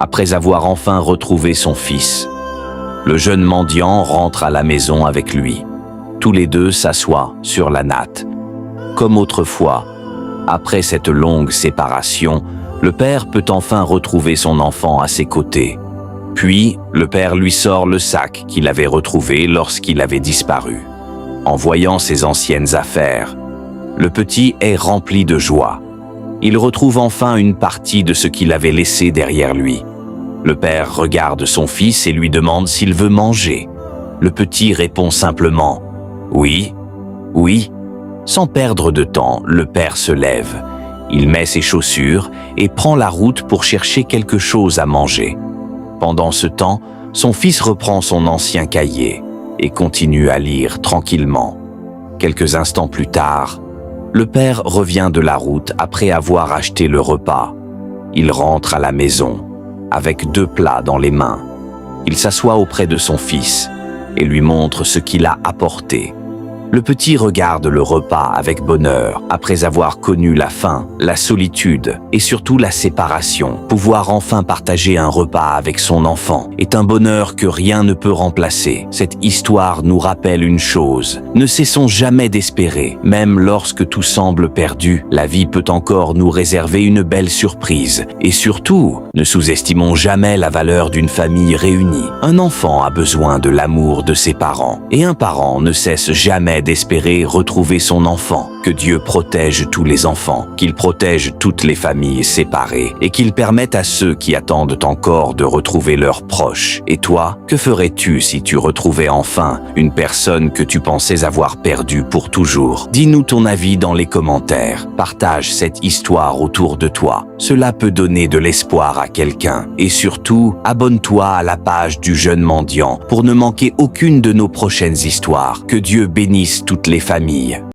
après avoir enfin retrouvé son fils. Le jeune mendiant rentre à la maison avec lui. Tous les deux s'assoient sur la natte. Comme autrefois, après cette longue séparation, le père peut enfin retrouver son enfant à ses côtés. Puis, le père lui sort le sac qu'il avait retrouvé lorsqu'il avait disparu. En voyant ses anciennes affaires, le petit est rempli de joie. Il retrouve enfin une partie de ce qu'il avait laissé derrière lui. Le père regarde son fils et lui demande s'il veut manger. Le petit répond simplement « Oui, oui ». Sans perdre de temps, le père se lève. Il met ses chaussures et prend la route pour chercher quelque chose à manger. Pendant ce temps, son fils reprend son ancien cahier et continue à lire tranquillement. Quelques instants plus tard, le père revient de la route après avoir acheté le repas. Il rentre à la maison, avec 2 plats dans les mains. Il s'assoit auprès de son fils et lui montre ce qu'il a apporté. Le petit regarde le repas avec bonheur. Après avoir connu la faim, la solitude et surtout la séparation, pouvoir enfin partager un repas avec son enfant est un bonheur que rien ne peut remplacer. Cette histoire nous rappelle une chose: ne cessons jamais d'espérer. Même lorsque tout semble perdu, la vie peut encore nous réserver une belle surprise. Et surtout, ne sous-estimons jamais la valeur d'une famille réunie. Un enfant a besoin de l'amour de ses parents, et un parent ne cesse jamais d'espérer retrouver son enfant. Que Dieu protège tous les enfants, qu'il protège toutes les familles séparées et qu'il permette à ceux qui attendent encore de retrouver leurs proches. Et toi, que ferais-tu si tu retrouvais enfin une personne que tu pensais avoir perdue pour toujours? Dis-nous ton avis dans les commentaires. Partage cette histoire autour de toi. Cela peut donner de l'espoir à quelqu'un. Et surtout, abonne-toi à la page du Jeune Mendiant pour ne manquer aucune de nos prochaines histoires. Que Dieu bénisse toutes les familles.